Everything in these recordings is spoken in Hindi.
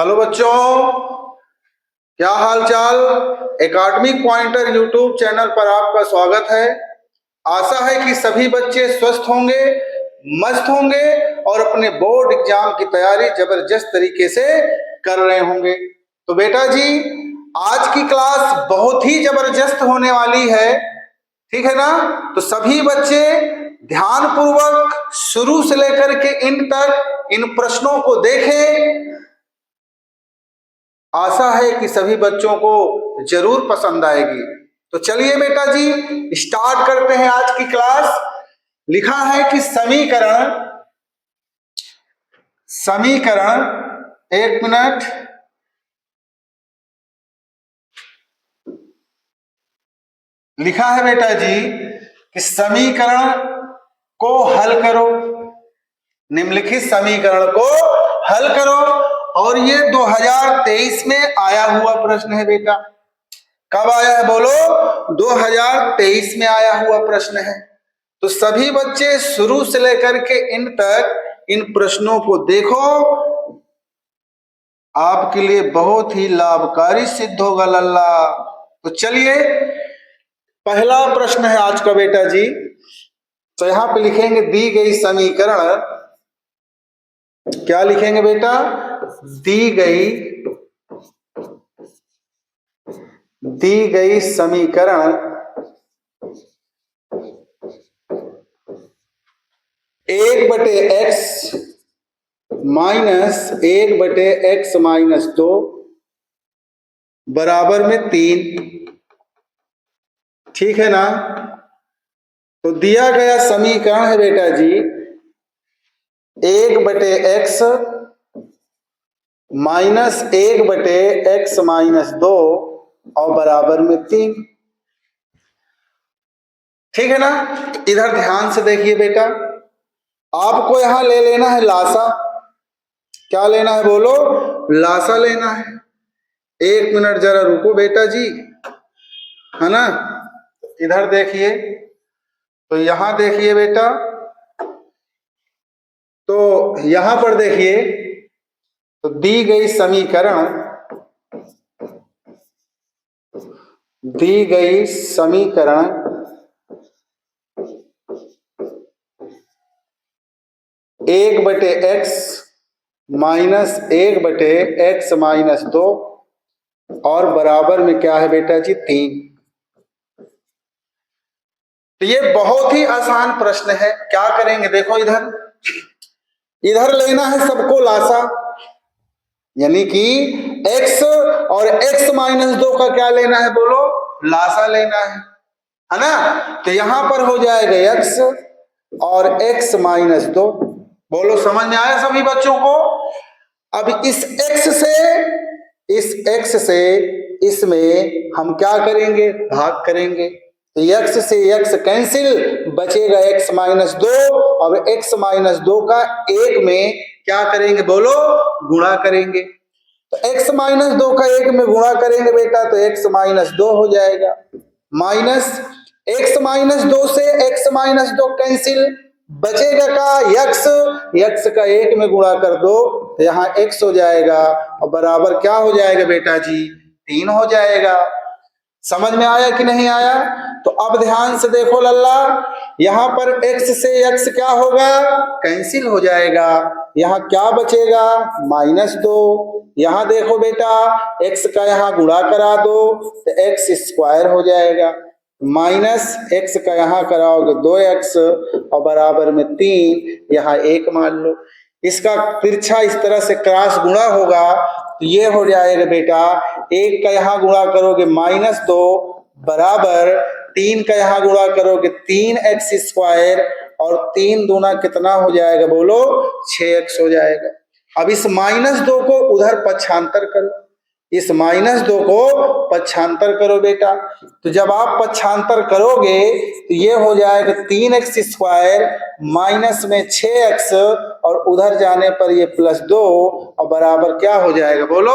हेलो बच्चों, क्या हाल चाल। एकेडमिक पॉइंटर यूट्यूब चैनल पर आपका स्वागत है। आशा है कि सभी बच्चे स्वस्थ होंगे, मस्त होंगे और अपने बोर्ड एग्जाम की तैयारी जबरदस्त तरीके से कर रहे होंगे। तो बेटा जी, आज की क्लास बहुत ही जबरदस्त होने वाली है, ठीक है ना। तो सभी बच्चे ध्यान पूर्वक शुरू से लेकर के एंड तक इन प्रश्नों को देखें। आशा है कि सभी बच्चों को जरूर पसंद आएगी। तो चलिए बेटा जी, स्टार्ट करते हैं आज की क्लास। लिखा है कि समीकरण समीकरण एक मिनट। लिखा है बेटा जी कि समीकरण को हल करो, निम्नलिखित समीकरण को हल करो। और ये 2023 में आया हुआ प्रश्न है बेटा। कब आया है बोलो? 2023 में आया हुआ प्रश्न है। तो सभी बच्चे शुरू से लेकर के इन तक इन प्रश्नों को देखो, आपके लिए बहुत ही लाभकारी सिद्ध होगा लल्ला। तो चलिए, पहला प्रश्न है आज का बेटा जी। तो यहां पे लिखेंगे दी गई समीकरण। क्या लिखेंगे बेटा? दी गई समीकरण 1/x माइनस 1/x माइनस 2 बराबर में 3, ठीक है ना। तो दिया गया समीकरण है बेटा जी 1/x माइनस 1/x माइनस 2 और बराबर में 3, ठीक है ना। इधर ध्यान से देखिए बेटा, आपको यहां ले लेना है लासा। क्या लेना है बोलो? लासा लेना है। एक मिनट जरा रुको बेटा जी, है ना। इधर देखिए, तो यहां देखिए बेटा, तो यहां पर देखिए, तो दी गई समीकरण 1/x माइनस 1/x माइनस 2 और बराबर में क्या है बेटा जी? 3। तो ये बहुत ही आसान प्रश्न है। क्या करेंगे देखो, इधर लेना है सबको लासा, यानी कि x और x माइनस 2 का क्या लेना है बोलो? लासा लेना है ना। तो यहां पर हो जाएगा x और x माइनस 2। बोलो, समझ में आया सभी बच्चों को? अब इस x से इसमें हम क्या करेंगे? भाग करेंगे। तो x से x कैंसिल, बचेगा x माइनस 2। अब x माइनस 2 का 1 में क्या करेंगे बोलो? गुणा करेंगे। तो x माइनस 2 का 1 में गुणा करेंगे बेटा, तो x माइनस 2 हो जाएगा। माइनस x माइनस 2 से x माइनस 2 कैंसिल, बचेगा का x का 1 में गुणा कर दो, तो यहाँ x हो जाएगा और बराबर क्या हो जाएगा बेटा जी? 3 हो जाएगा। समझ में आया कि नहीं आया? तो अब ध्यान से देखो लल्ला, यहां पर x से x क्या होगा? कैंसिल हो जाएगा। यहाँ क्या बचेगा? माइनस 2। यहां देखो बेटा, x का यहाँ गुणा करा दो तो x स्क्वायर हो जाएगा। माइनस x का यहाँ कराओगे 2x और बराबर में 3, यहाँ 1 मान लो। इसका तिरछा इस तरह से क्रॉस गुणा होगा तो ये हो जाएगा बेटा, 1 का यहाँ गुणा करोगे माइनस 2 बराबर 3 का यहाँ गुणा करोगे 3x स्क्वायर और 3 दूना कितना हो जाएगा बोलो? 6x हो जाएगा। अब इस माइनस 2 को उधर पक्षांतर करो, इस माइनस 2 को पक्षांतर करो बेटा। तो जब आप पक्षांतर करोगे तो ये हो जाएगा 3x स्क्वायर माइनस में 6x और उधर जाने पर ये +2 और बराबर क्या हो जाएगा बोलो?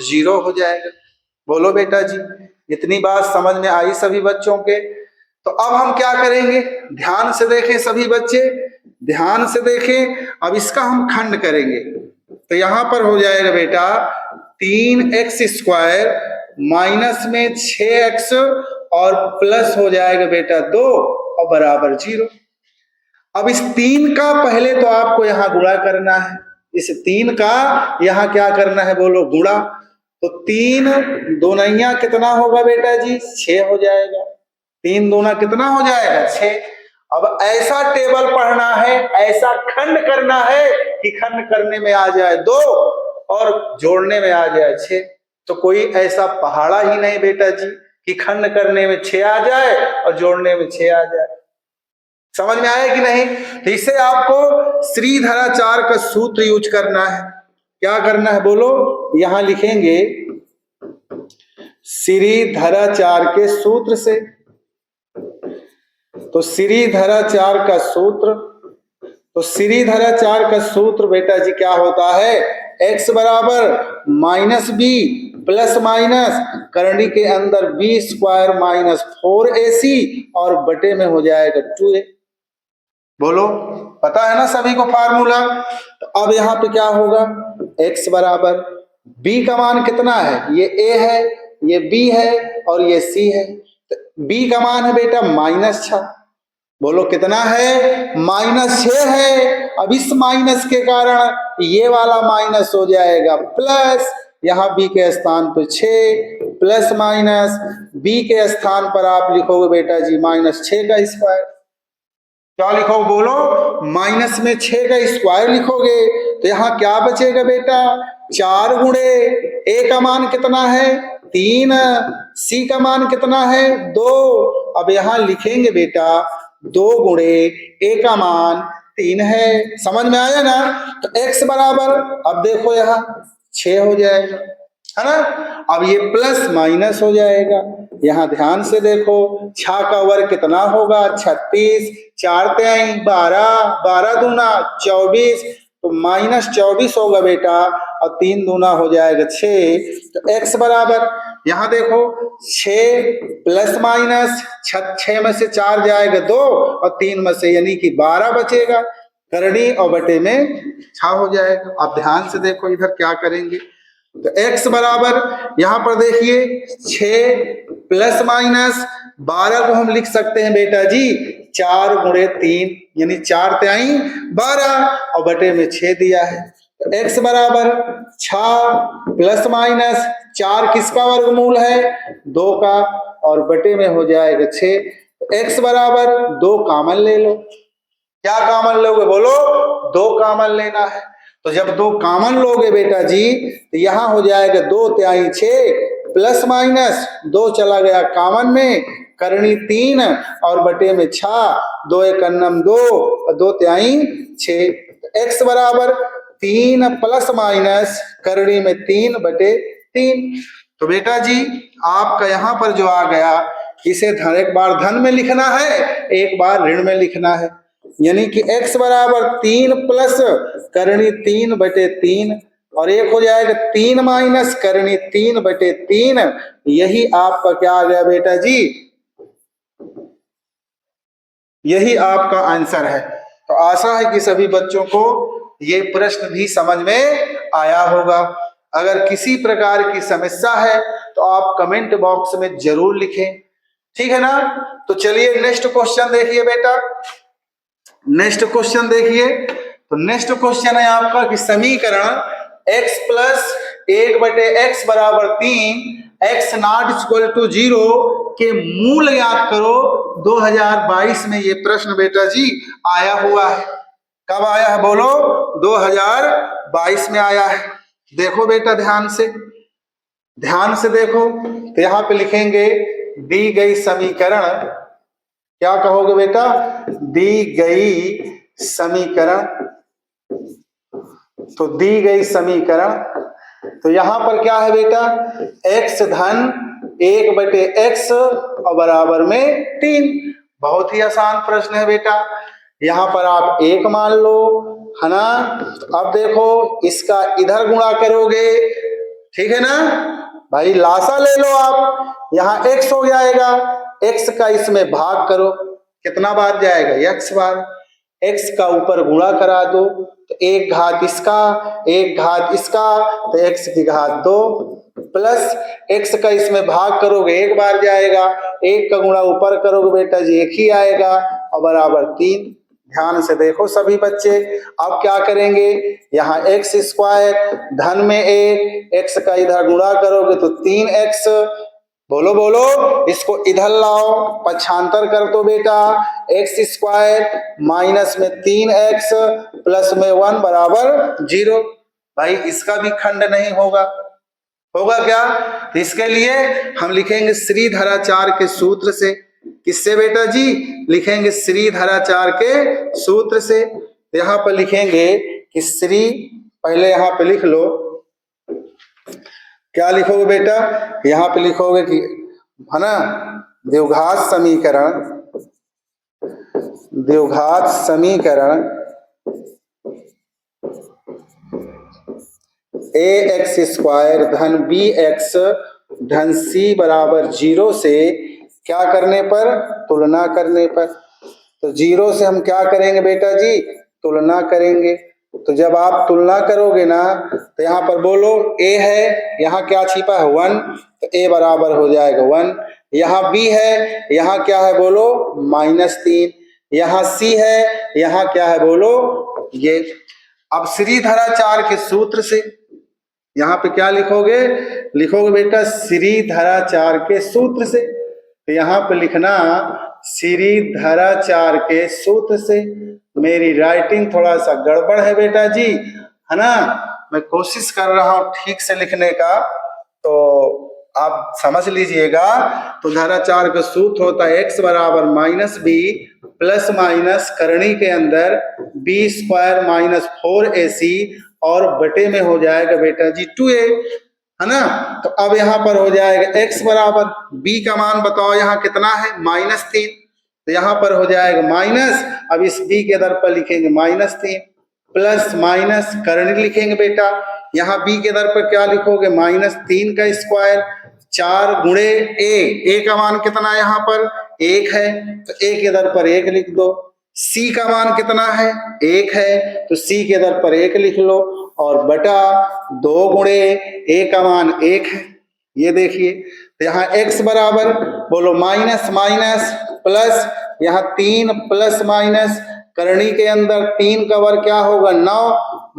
0 हो जाएगा। बोलो बेटा जी, इतनी बात समझ में आई सभी बच्चों के? तो अब हम क्या करेंगे? ध्यान से देखें सभी बच्चे, ध्यान से देखें। अब इसका हम खंड करेंगे। तो यहां पर हो जाएगा बेटा 3x² माइनस में 6x और प्लस हो जाएगा बेटा 2 और बराबर 0। अब इस 3 का पहले तो आपको यहां गुणा करना है, इस 3 का यहां क्या करना है बोलो, गुणा। तो 3 दूना कितना होगा बेटा जी, 6 हो जाएगा। 3 दूना कितना हो जाएगा, 6। अब ऐसा टेबल पढ़ना है, ऐसा खंड करना है कि खंड करने में आ जाए 2 और जोड़ने में आ जाए 6। तो कोई ऐसा पहाड़ा ही नहीं बेटा जी कि खंड करने में 6 आ जाए और जोड़ने में 6 आ जाए। समझ में आया कि नहीं? तो इसे आपको श्रीधराचार्य का सूत्र यूज करना है। क्या करना है बोलो, यहां लिखेंगे श्रीधराचार्य के सूत्र से। तो श्रीधराचार्य का सूत्र, तो श्रीधराचार्य का सूत्र बेटा जी क्या होता है, x बराबर माइनस बी प्लस माइनस करनी के अंदर b² माइनस 4ac और बटे में हो जाएगा 2a। बोलो, पता है ना सभी को फार्मूला। तो अब यहाँ पे क्या होगा, x बराबर b का मान कितना है, ये a है, ये b है और ये c है। तो b का मान है बेटा -6। बोलो कितना है, -6 है। अब इस माइनस के कारण ये वाला माइनस हो जाएगा प्लस, यहाँ b के स्थान पर 6 प्लस माइनस b के स्थान पर आप लिखोगे बेटा जी -6 का स्क्वायर। क्या लिखोगे बोलो, माइनस में 6 का स्क्वायर लिखोगे तो यहाँ क्या बचेगा बेटा, 4 गुणे a का मान कितना है 3, c का मान कितना है 2। अब यहाँ लिखेंगे बेटा 2 गुणे a का मान 3 है। समझ में आया ना? तो x बराबर, अब देखो यहाँ 6 हो जाएगा, है ना। अब ये प्लस माइनस हो जाएगा। यहाँ ध्यान से देखो, 6 का वर्ग कितना होगा 36, 4 तेई 12, 12 दूना 24, तो -24 होगा बेटा और 3 दूना हो जाएगा 6। तो x बराबर, यहाँ देखो 6 प्लस माइनस 6 में से 4 जाएगा 2 और 3 में से यानी कि 12 बचेगा, करनी और बटे में 6 हो जाएगा। अब ध्यान से देखो इधर क्या करेंगे, तो x बराबर यहां पर देखिए 6 प्लस माइनस 12 को हम लिख सकते हैं बेटा जी 4 गुणे 3 यानी 4 तेई 12 और बटे में 6 दिया है। तो x बराबर 6 प्लस माइनस 4 किसका वर्गमूल है 2 का और बटे में हो जाएगा 6। तो x बराबर 2 कॉमन ले लो। क्या कॉमन लोगे बोलो, 2 कॉमन लेना है। तो जब 2 कॉमन लोगे बेटा जी तो यहां हो जाएगा 2 तेई 6 प्लस माइनस 2 चला गया कॉमन में, करनी 3 और बटे में 6, 2 एक 2 और 2 तेई 6। x बराबर 3 प्लस माइनस करनी में 3 बटे 3। तो बेटा जी आपका यहाँ पर जो आ गया, इसे एक बार धन में लिखना है, एक बार ऋण में लिखना है। यानी कि x बराबर 3 प्लस करनी 3 बटे 3 और एक हो जाएगा 3 माइनस करनी 3 बटे 3। यही आपका क्या आ गया बेटा जी, यही आपका आंसर है। तो आशा है कि सभी बच्चों को ये प्रश्न भी समझ में आया होगा। अगर किसी प्रकार की समस्या है तो आप कमेंट बॉक्स में जरूर लिखें, ठीक है ना। तो चलिए नेक्स्ट क्वेश्चन देखिए बेटा, नेक्स्ट क्वेश्चन देखिए। तो नेक्स्ट क्वेश्चन है आपका कि समीकरण x प्लस 1 बटे x बराबर 3 x नॉट इक्वल टू 0 के मूल याद करो। 2022 में ये प्रश्न बेटा जी आया हुआ है। कब आया है बोलो, 2022 में आया है। देखो बेटा ध्यान से, ध्यान से देखो। तो यहाँ पे लिखेंगे दी गई समीकरण, क्या कहोगे बेटा, दी गई समीकरण। तो दी गई समीकरण, तो यहां पर क्या है बेटा, x धन 1 बटे x और बराबर में 3। बहुत ही आसान प्रश्न है बेटा। यहां पर आप 1 मान लो, है ना। अब देखो इसका इधर गुणा करोगे, ठीक है ना भाई, लासा ले लो आप, यहाँ x हो जाएगा, x का इसमें भाग करो, कितना बार जाएगा x बार, x का ऊपर गुणा करा दो, तो एक घात इसका एक घात इसका, तो x की घात 2 प्लस x का इसमें भाग करोगे एक बार जाएगा, एक का गुणा ऊपर करोगे बेटा जी एक ही आएगा, और बराबर 3। ध्यान से देखो सभी बच्चे, अब क्या करेंगे, यहाँ x स्क्वायर धन में x का इधर गुणा करोगे तो 3x, बोलो बोलो, इसको इधर लाओ, पक्षांतर कर दो बेटा, x स्क्वायर माइनस में 3x प्लस में 1 बराबर 0। भाई इसका भी खंड नहीं होगा, होगा क्या, तो इसके लिए हम लिखेंगे श्रीधराचार्य के सूत्र से। किससे बेटा जी, लिखेंगे श्रीधराचार्य के सूत्र से। यहां पर लिखेंगे कि श्री, पहले यहां पे लिख लो, क्या लिखोगे बेटा, यहां पे लिखोगे कि है ना, द्विघात समीकरण, द्विघात समीकरण ax स्क्वायर धन bx धन c बराबर 0 से क्या करने पर, तुलना करने पर। तो 0 से हम क्या करेंगे बेटा जी, तुलना करेंगे। तो जब आप तुलना करोगे ना, तो यहाँ पर बोलो a है, यहाँ क्या छिपा है 1, तो a बराबर हो जाएगा 1। यहाँ b है, यहाँ क्या है बोलो -3। यहाँ c है, यहाँ क्या है बोलो ये। अब श्रीधराचार्य के सूत्र से यहाँ पे क्या लिखोगे, लिखोगे बेटा श्रीधराचार्य के सूत्र से। तो यहाँ पे लिखना श्रीधराचार्य के सूत्र से। मेरी राइटिंग थोड़ा सा गड़बड़ है बेटा जी, है ना, मैं कोशिश कर रहा हूँ ठीक से लिखने का, तो आप समझ लीजिएगा। तो धराचार्य का सूत्र होता है x बराबर -b प्लस माइनस करणी के अंदर b स्क्वायर माइनस 4ac और बटे में हो जाएगा बेटा जी 2a, है ना। तो अब यहाँ पर हो जाएगा x बराबर, b का मान बताओ यहाँ कितना है -3, तो यहाँ पर हो जाएगा माइनस, अब इस b के दर पर लिखेंगे -3 प्लस माइनस करणी लिखेंगे बेटा, यहाँ b के दर पर क्या लिखोगे -3 का स्क्वायर 4 गुणे a का मान कितना यहाँ पर 1 है, तो a के दर पर 1 लिख दो। c का मान कितना है 1 है, तो c के दर पर 1 लिख लो, और बटा 2 गुणे a का मान 1 है। ये देखिए, तो यहाँ x बराबर बोलो माइनस माइनस प्लस, यहाँ 3 प्लस माइनस करणी के अंदर 3 का वर्ग क्या होगा 9,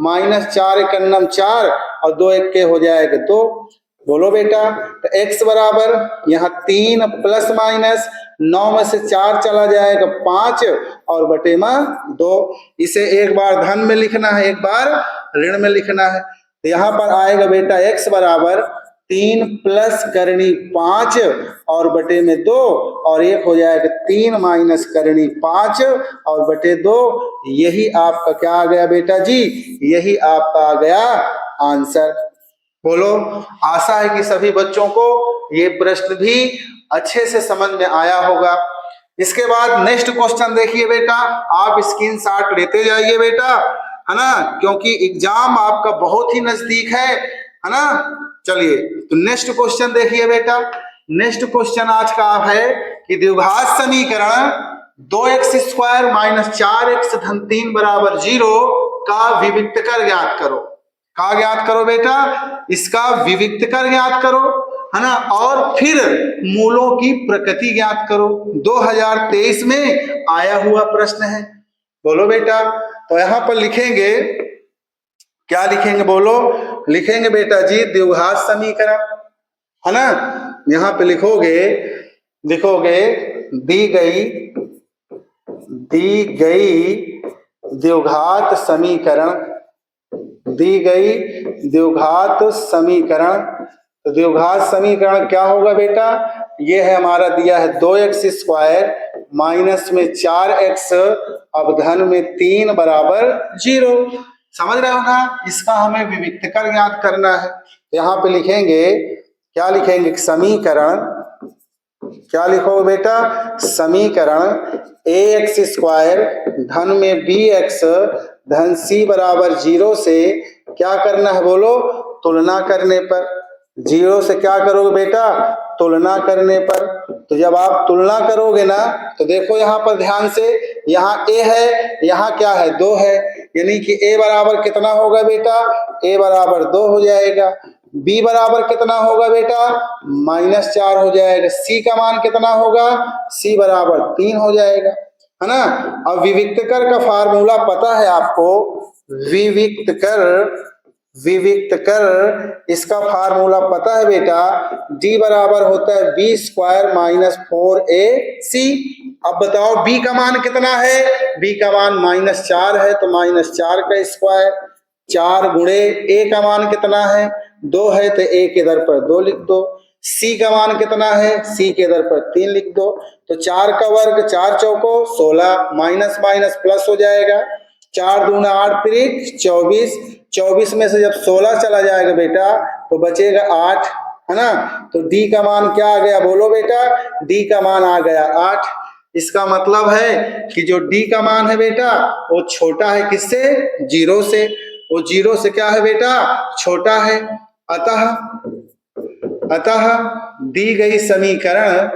माइनस 4 एक 4 और 2 एक के हो जाएगा 2। बोलो बेटा, तो x बराबर यहाँ 3 प्लस माइनस 9 में से 4 चला जाएगा 5 और बटे में 2। इसे एक बार धन में लिखना है, एक बार ऋण में लिखना है। तो यहाँ पर आएगा बेटा x बराबर 3 प्लस करणी 5 और बटे में 2, और एक हो जाएगा 3 माइनस करणी 5 और बटे 2। यही आपका क्या आ गया बेटा जी, यही आपका आ गया आंसर। बोलो, आशा है कि सभी बच्चों को ये प्रश्न भी अच्छे से समझ में आया होगा। इसके बाद नेक्स्ट क्वेश्चन देखिए बेटा, आप स्क्रीनशॉट लेते जाइए बेटा, है ना, क्योंकि एग्जाम आपका बहुत ही नजदीक है ना। चलिए, तो नेक्स्ट क्वेश्चन देखिए बेटा। नेक्स्ट क्वेश्चन आज का है कि द्विघात समीकरण 2x स्क्वायर माइनस 4x धन 3 बराबर 0 का विविक्तकर ज्ञात करो। का ज्ञात करो बेटा, इसका विविक्तकर ज्ञात करो, है ना, और फिर मूलों की प्रकृति ज्ञात करो। 2023 में आया हुआ प्रश्न है। बोलो बेटा, तो यहां पर लिखेंगे, क्या लिखेंगे बोलो, लिखेंगे बेटा जी द्विघात समीकरण, है ना। यहां पे लिखोगे, लिखोगे दी गई द्विघात समीकरण, दी गई द्विघात समीकरण। तो द्विघात समीकरण क्या होगा बेटा, ये है हमारा दिया है 2x स्क्वायर माइनस में 4x अब धन में 3 बराबर 0। समझ रहे हो ना, इसका हमें विविक्तकर ज्ञात करना है। तो यहाँ पे लिखेंगे, क्या लिखेंगे, समीकरण, क्या लिखोगे बेटा, समीकरण ax स्क्वायर धन में bx धन c बराबर 0 से क्या करना है बोलो, तुलना करने पर। 0 से क्या करोगे बेटा, तुलना करने पर। तो जब आप तुलना करोगे ना तो देखो यहाँ पर ध्यान से, यहाँ a है, यहाँ क्या है 2 है, यानी कि a बराबर कितना होगा बेटा, a बराबर 2 हो जाएगा। b बराबर कितना होगा बेटा, -4 हो जाएगा। c का मान कितना होगा, c बराबर 3 हो जाएगा, है ना। अब विविक्त कर का फार्मूला पता है आपको, विविक्त कर इसका फार्मूला पता है बेटा, d बराबर होता है b स्क्वायर माइनस 4ac। अब बताओ b का मान कितना है, b का मान -4 है तो -4 का स्क्वायर, 4 गुणे a का मान कितना है 2 है तो a के इधर पर 2 लिख दो। c का मान कितना है, c के इधर पर 3 लिख दो। तो 4 का वर्ग 4 चौको 16, माइनस माइनस प्लस हो जाएगा, 4 दूना 8 त्रिक 24, 24 में से जब 16 चला जाएगा बेटा तो बचेगा 8, है ना। तो d का मान क्या आ गया बोलो बेटा, d का मान आ गया 8। इसका मतलब है कि जो d का मान है बेटा वो छोटा है किससे, 0 से, वो 0 से क्या है बेटा, छोटा है। अतः दी गई समीकरण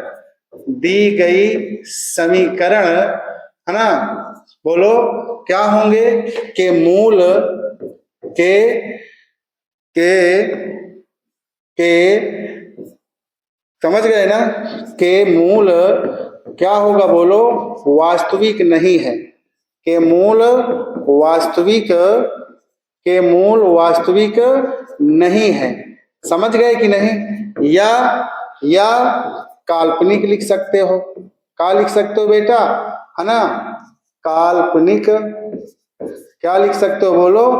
है ना, बोलो क्या होंगे, के मूल समझ गए ना, के मूल क्या होगा बोलो, वास्तविक नहीं है, के मूल वास्तविक नहीं है। समझ गए कि नहीं। या काल्पनिक लिख सकते हो, क्या लिख सकते हो बेटा, है ना, काल्पनिक, क्या लिख सकते हो बोलो,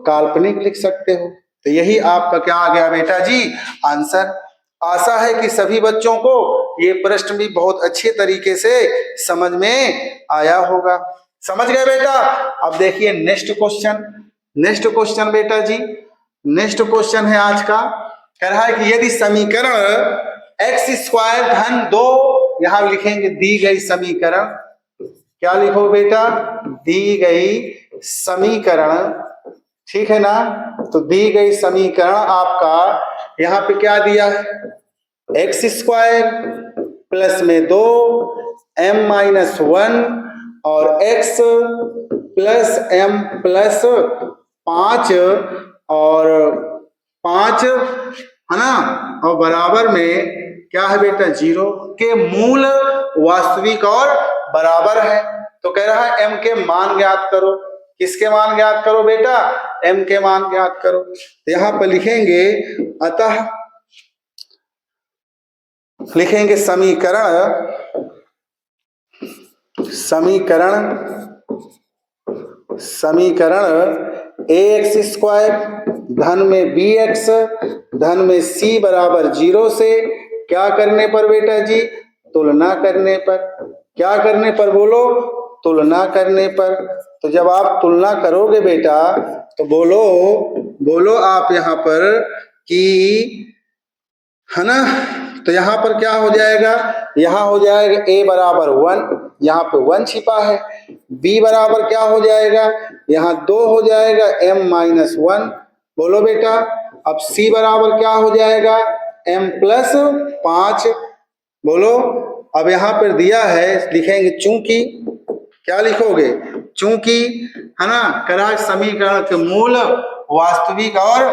काल्पनिक लिख सकते हो। तो यही आपका क्या आ गया बेटा जी, आंसर। आशा है कि सभी बच्चों को ये प्रश्न भी बहुत अच्छे तरीके से समझ में आया होगा। समझ गए बेटा। अब देखिए नेक्स्ट क्वेश्चन बेटा जी, नेक्स्ट क्वेश्चन है आज का, कह रहा है कि यदि समीकरण x² धन 2, यहां लिखेंगे दी गई समीकरण, क्या लिखो बेटा, दी गई समीकरण, ठीक है ना। तो दी गई समीकरण आपका यहाँ पे क्या दिया है, x² प्लस में 2 m-1 और x प्लस m प्लस 5 और 5, है ना, और बराबर में क्या है बेटा 0 के मूल वास्तविक और बराबर है। तो कह रहा है m के मान ज्ञात करो। किसके मान ज्ञात करो बेटा, m के मान ज्ञात करो। तो यहां पर लिखेंगे, अतः लिखेंगे समीकरण ax² धन में bx धन में c बराबर 0 से क्या करने पर बेटा जी, तुलना करने पर। क्या करने पर बोलो, तुलना करने पर। तो जब आप तुलना करोगे बेटा तो बोलो आप यहाँ पर कि, है ना, तो यहाँ पर क्या हो जाएगा, यहाँ हो जाएगा a बराबर 1, यहाँ पे 1 छिपा है, b बराबर क्या हो जाएगा, यहाँ 2 हो जाएगा m-1, बोलो बेटा। अब c बराबर क्या हो जाएगा, m प्लस 5, बोलो। अब यहाँ पर दिया है, लिखेंगे चूंकि, क्या लिखोगे, चूंकि, है ना, करा समीकरण के मूल वास्तविक और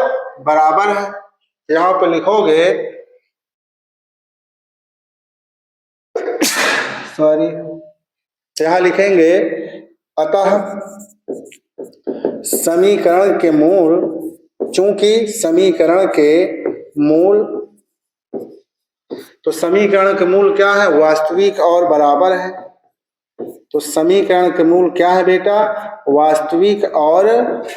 बराबर है, यहाँ पर लिखोगे, सॉरी, यहां लिखेंगे अतः समीकरण के मूल, चूंकि समीकरण के मूल, तो समीकरण के मूल क्या है, वास्तविक और बराबर है। तो समीकरण के मूल क्या है बेटा, वास्तविक और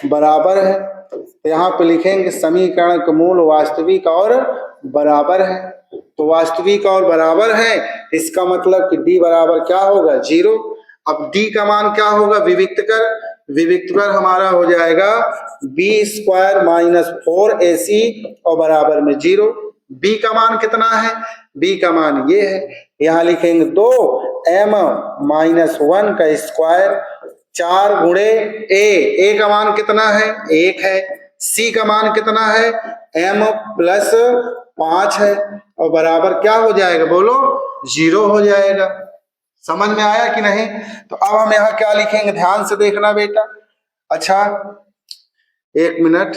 बराबर है। तो यहाँ पे लिखेंगे समीकरण के मूल वास्तविक और बराबर है। तो वास्तविक और बराबर है, इसका मतलब कि d बराबर क्या होगा 0। अब d का मान क्या होगा, विविक्त कर हमारा हो जाएगा b² माइनस 4ac और बराबर में 0। b का मान कितना है, b का मान ये है, यहाँ लिखेंगे 2m-1 का स्क्वायर, 4 गुणे a का मान कितना है 1 है, सी का मान कितना है, m प्लस 5 है और बराबर क्या हो जाएगा बोलो, 0 हो जाएगा। समझ में आया कि नहीं? तो अब हम यहाँ क्या लिखेंगे, ध्यान से देखना बेटा। अच्छा एक मिनट,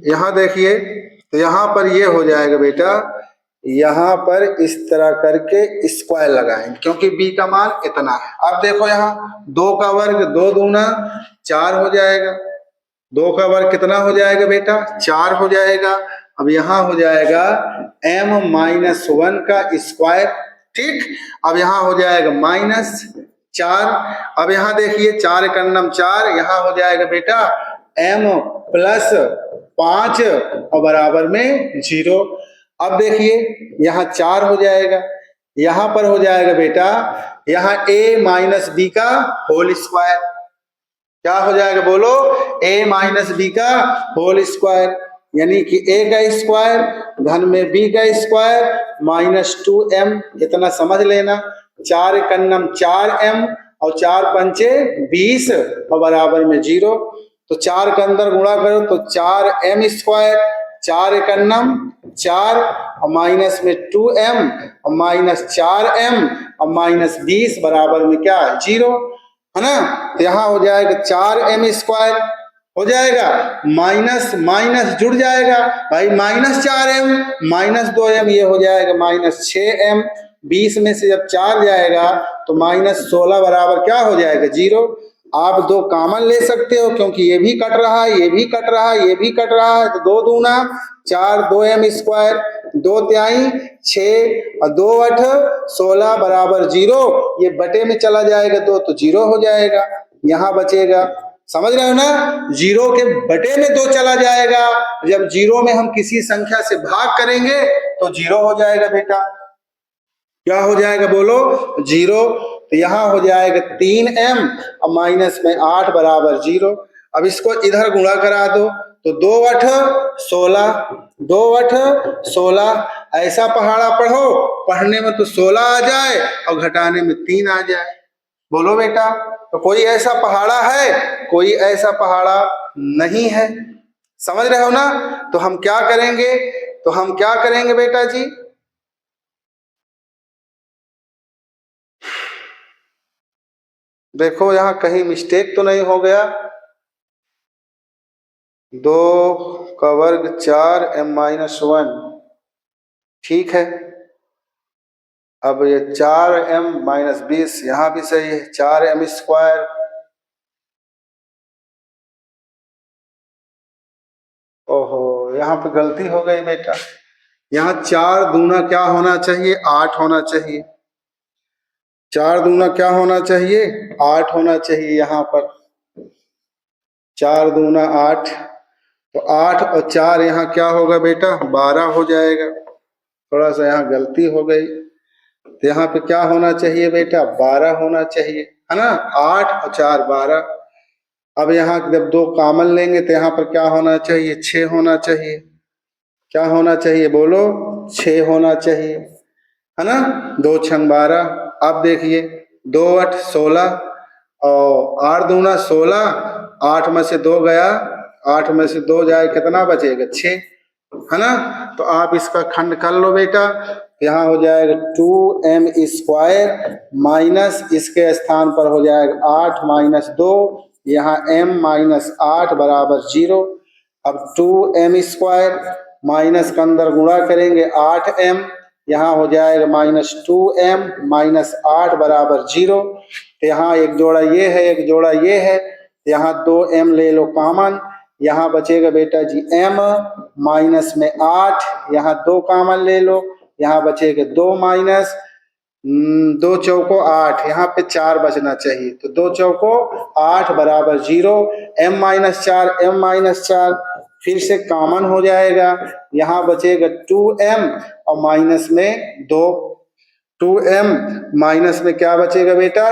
यहाँ देखिए, तो यहाँ पर ये हो जाएगा बेटा, यहाँ पर इस तरह करके स्क्वायर लगाएंगे क्योंकि b का मान इतना है। अब देखो यहाँ 2 का वर्ग 2 दूना 4 हो जाएगा, 2 का वर्ग कितना हो जाएगा बेटा, 4 हो जाएगा। अब यहाँ हो जाएगा m माइनस 1 का स्क्वायर, ठीक। अब यहाँ हो जाएगा -4। अब यहाँ देखिए 4 का नम 4, यहाँ हो जाएगा बेटा m प्लस 5 और बराबर में 0। अब देखिए यहाँ 4 हो जाएगा, यहाँ पर हो जाएगा बेटा यहाँ a माइनस बी का होल स्क्वायर, क्या हो जाएगा बोलो, a माइनस बी का होल स्क्वायर, यानी कि a का स्क्वायर धन में b का स्क्वायर माइनस 2m, इतना समझ लेना। 4 कन्नम 4m और 4 पंचे 20 और बराबर में 0। तो 4 के अंदर गुणा करो तो 4m स्क्वायर, 4 कन्नम 4 और माइनस में 2m और माइनस 4m और माइनस 20 बराबर में क्या है, 0, है ना। तो यहाँ हो जाएगा 4m स्क्वायर हो जाएगा, माइनस माइनस जुड़ जाएगा भाई, -4m माइनस 2m, ये हो जाएगा -6m। 20 में से जब 4 जाएगा तो -16 बराबर क्या हो जाएगा, 0। आप 2 कॉमन ले सकते हो क्योंकि ये भी कट रहा है, ये भी कट रहा है, ये भी कट रहा है, तो 2 दूना 4, 2m स्क्वायर, 2 तिहाई 6 और 2 8 16 बराबर 0। ये बटे में चला जाएगा 2 तो 0 हो जाएगा, यहाँ बचेगा, समझ रहे हो ना, 0 के बटे में 2 चला जाएगा। जब 0 में हम किसी संख्या से भाग करेंगे तो 0 हो जाएगा बेटा, क्या हो जाएगा बोलो, 0। तो यहाँ हो जाएगा 3m और माइनस में 8 बराबर 0। अब इसको इधर गुणा करा दो तो 2 8 16, 2 8 16, ऐसा पहाड़ा पढ़ो, पढ़ने में तो 16 आ जाए और घटाने में 3 आ जाए, बोलो बेटा। तो कोई ऐसा पहाड़ा है, कोई ऐसा पहाड़ा नहीं है, समझ रहे हो ना। तो हम क्या करेंगे, तो हम क्या करेंगे बेटा जी, देखो यहाँ कहीं मिस्टेक तो नहीं हो गया, 2 का वर्ग 4m माइनस 1, ठीक है। अब ये 4m माइनस 20 यहाँ भी सही है, 4m स्क्वायर, ओहो यहाँ पे गलती हो गई बेटा, यहाँ 4 दूना क्या होना चाहिए, 8 होना चाहिए, 4 दूना क्या होना चाहिए, 8 होना चाहिए, यहाँ पर 4 दूना 8, तो 8 और 4 यहाँ क्या होगा बेटा, 12 हो जाएगा। थोड़ा सा यहाँ गलती हो गई, तो यहाँ पे क्या होना चाहिए बेटा, 12 होना चाहिए, है ना, 8 और 4 12। अब यहाँ जब 2 कॉमन लेंगे तो यहाँ पर क्या होना चाहिए, 6 होना चाहिए, क्या होना चाहिए बोलो, 6 होना चाहिए, है ना, 2 छंग 12। अब देखिए 2 8 16 और 8 दूना 16, 8 में से 2 गया, 8 में से 2 जाए कितना बचेगा, 6, है ना। तो आप इसका खंड कर लो बेटा, यहाँ हो जाएगा 2m स्क्वायर माइनस इसके स्थान पर हो जाएगा 8 माइनस 2, यहाँ m माइनस 8 बराबर 0। अब 2m स्क्वायर माइनस के अंदर गुणा करेंगे 8m, यहाँ हो जाएगा -2m माइनस 8 बराबर 0। तो यहाँ एक जोड़ा ये है, एक जोड़ा ये है, यहाँ 2m ले लो कॉमन, यहाँ बचेगा बेटा जी m माइनस में 8, यहाँ 2 कॉमन ले लो, यहाँ बचेगा 2 माइनस 2 चौको 8, यहाँ पे 4 बचना चाहिए, तो 2 चौको 8 बराबर 0। m माइनस 4, m माइनस 4 फिर से कॉमन हो जाएगा, यहाँ बचेगा 2m और माइनस में 2, 2m माइनस में क्या बचेगा बेटा,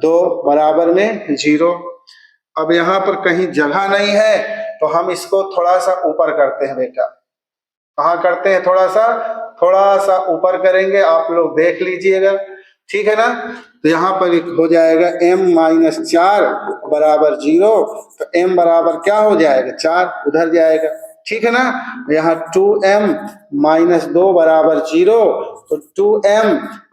2 बराबर में 0। अब यहाँ पर कहीं जगह नहीं है तो हम इसको थोड़ा सा ऊपर करते हैं बेटा, कहाँ करते हैं, थोड़ा सा ऊपर करेंगे, आप लोग देख लीजिएगा, ठीक है ना। तो यहाँ पर एक हो जाएगा m-4 बराबर 0, तो m बराबर क्या हो जाएगा 4, उधर जाएगा, ठीक है ना। यहाँ 2m-2 बराबर 0, तो 2m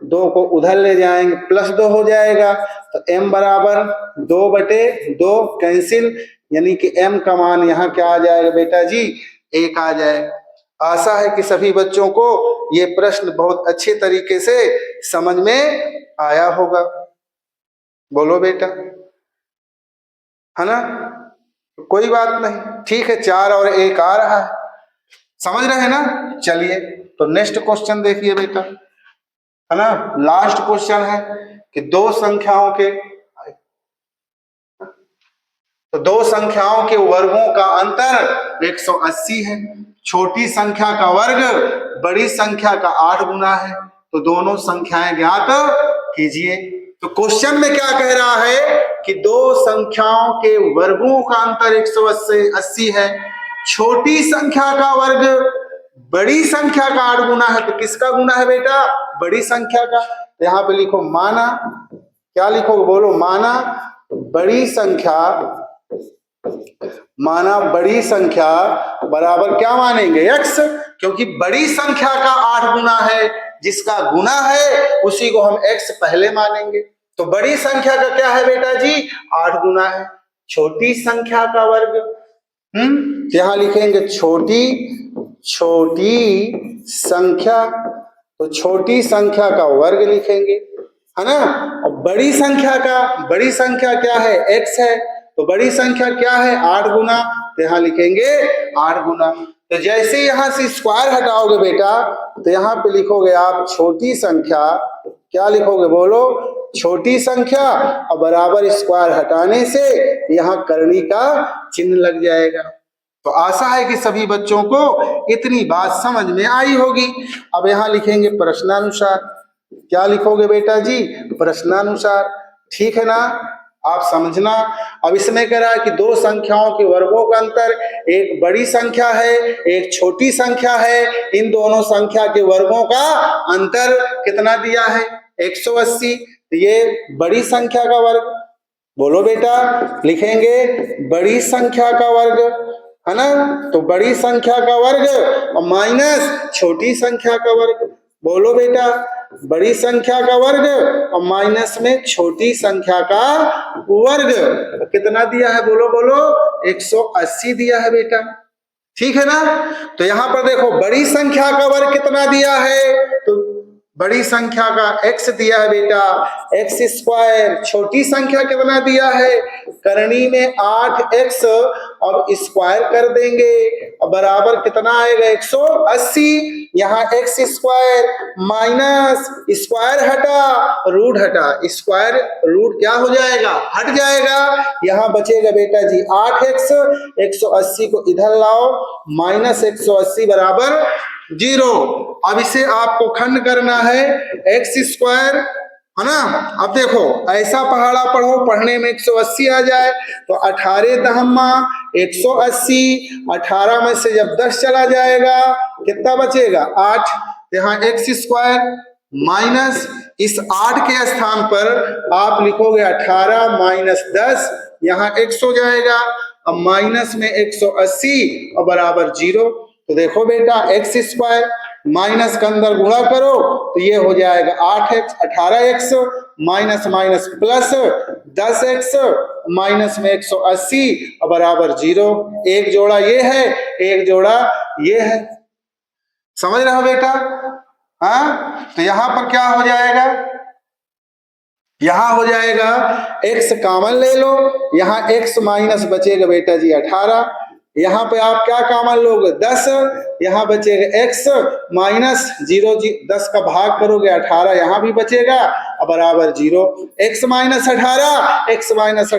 2 को उधर ले जाएंगे +2 हो जाएगा, तो m बराबर 2/2 कैंसिल, यानी कि m का मान यहाँ क्या आ जाएगा बेटा जी 1 आ जाएगा। आशा है कि सभी बच्चों को ये प्रश्न बहुत अच्छे तरीके से समझ में आया होगा। बोलो बेटा, है ना, कोई बात नहीं, ठीक है, 4 और 1 आ रहा है, समझ रहे हैं ना। चलिए तो नेक्स्ट क्वेश्चन देखिए बेटा, है ना, लास्ट क्वेश्चन है कि दो संख्याओं के वर्गों का अंतर 180 है, छोटी संख्या का वर्ग बड़ी संख्या का 8 गुना है, तो दोनों संख्याएं ज्ञात कीजिए। तो क्वेश्चन में क्या कह रहा है कि दो संख्याओं के वर्गों का अंतर 180 है, छोटी संख्या का वर्ग बड़ी संख्या का 8 गुना है, तो किसका गुना है बेटा, बड़ी संख्या का। यहाँ पे लिखो माना, क्या लिखोगे बोलो, माना बड़ी संख्या बराबर क्या मानेंगे x, क्योंकि बड़ी संख्या का 8 गुना है, जिसका गुना है उसी को हम x पहले मानेंगे। तो बड़ी संख्या का क्या है बेटा जी 8 गुना है, छोटी संख्या का वर्ग, यहां लिखेंगे छोटी संख्या, तो छोटी संख्या का वर्ग लिखेंगे, है ना। और बड़ी संख्या क्या है x है, तो बड़ी संख्या क्या है 8 गुना, तो यहाँ लिखेंगे 8 गुना। तो जैसे यहाँ से स्क्वायर हटाओगे बेटा, तो यहाँ पे लिखोगे आप छोटी संख्या, क्या लिखोगे बोलो, छोटी संख्या, और बराबर स्क्वायर हटाने से यहाँ करनी का चिन्ह लग जाएगा। तो आशा है कि सभी बच्चों को इतनी बात समझ में आई होगी। अब यहाँ लिखेंगे प्रश्नानुसार, क्या लिखोगे बेटा जी, प्रश्नानुसार, ठीक है ना, आप समझना। अब इसमें कह रहा है कि दो संख्याओं के वर्गों का अंतर, एक बड़ी संख्या है एक छोटी संख्या है, इन दोनों संख्या के वर्गों का अंतर कितना दिया है 180, ये बड़ी संख्या का वर्ग, बोलो बेटा, लिखेंगे बड़ी संख्या का वर्ग, है ना, तो बड़ी संख्या का वर्ग और माइनस छोटी संख्या का वर्ग, बोलो बेटा, बड़ी संख्या का वर्ग और माइनस में छोटी संख्या का वर्ग, तो कितना दिया है बोलो बोलो 180 दिया है बेटा, ठीक है ना। तो यहां पर देखो बड़ी संख्या का वर्ग कितना दिया है, तो बड़ी संख्या का x दिया है बेटा x², छोटी संख्या कितना दिया है, करनी में 8x और स्क्वायर कर देंगे और बराबर कितना आएगा 180, यहाँ x² माइनस स्क्वायर हटा रूट हटा, स्क्वायर रूट क्या हो जाएगा हट जाएगा, यहाँ बचेगा बेटा जी 8x, 180 को इधर लाओ, माइनस 180 बराबर 0। अब इसे आपको खंड करना है x², है ना। अब देखो ऐसा पहाड़ा पढ़ो, पढ़ने में 180 आ जाए, तो 18 दहम्मा 180, 18 में से जब 10 चला जाएगा कितना बचेगा 8, यहाँ x² माइनस इस 8 के स्थान पर आप लिखोगे 18 माइनस 10, यहाँ x हो जाएगा, अब माइनस में 180 और बराबर 0। तो देखो बेटा x² माइनस के अंदर गुणा करो तो ये हो जाएगा 8x, 18x minus minus plus 10x minus में 180 और बराबर 0, एक जोड़ा ये है एक जोड़ा ये है, समझ रहे हो बेटा। हाँ, तो यहां पर क्या हो जाएगा, यहां हो जाएगा x कॉमन ले लो, यहां x माइनस बचेगा बेटा जी 18, यहाँ पे आप क्या कॉमन लोगे 10, यहाँ बचेगा x माइनस 0, 10 का भाग करोगे 18, यहाँ भी बचेगा और बराबर 0, x माइनस 18, x माइनस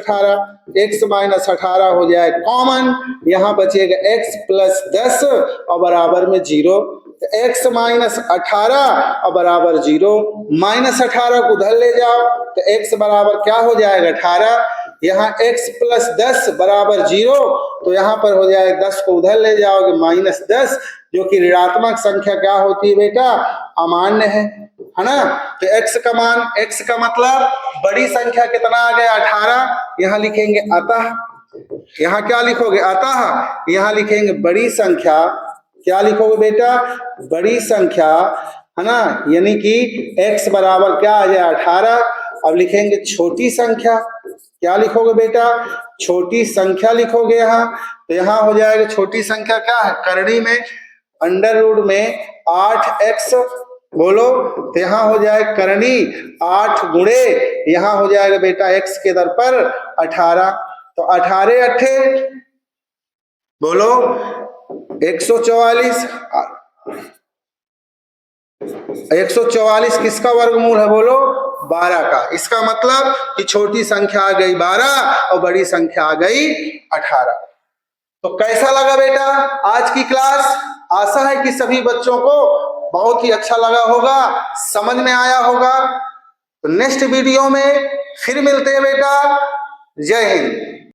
18 हो जाए कॉमन, यहाँ बचेगा x प्लस 10 और बराबर में 0, x माइनस 18 और बराबर 0, माइनस 18 को उधर ले जाओ तो x बराबर क्या हो जाएगा 18, यहाँ x प्लस 10 बराबर 0, तो यहाँ पर हो जाएगा 10 को उधर ले जाओगे माइनस 10, जो कि ऋणात्मक संख्या क्या होती है बेटा अमान्य है है ना। तो x का मान, x का मतलब बड़ी संख्या कितना आ गया 18, यहाँ लिखेंगे अतः, यहाँ क्या लिखोगे अतः, यहाँ लिखेंगे बड़ी संख्या, क्या लिखोगे बेटा बड़ी संख्या, है ना, यानी कि x बराबर क्या आ जाए 18। अब लिखेंगे छोटी संख्या, क्या लिखोगे बेटा छोटी संख्या लिखोगे यहाँ, तो यहाँ हो जाएगा छोटी संख्या क्या है करड़ी में अंडर रूट में 8x, बोलो, तो यहाँ हो जाए करनी 8 गुणे, यहाँ हो जाएगा बेटा x के दर पर 18, तो 18 अट्ठे बोलो 144, 144 किसका वर्गमूल है बोलो 12 का। इसका मतलब कि छोटी संख्या आ गई 12 और बड़ी संख्या आ गई 18। तो कैसा लगा बेटा आज की क्लास? आशा है कि सभी बच्चों को बहुत ही अच्छा लगा होगा, समझ में आया होगा। तो नेक्स्ट वीडियो में फिर मिलते हैं बेटा। जय हिंद।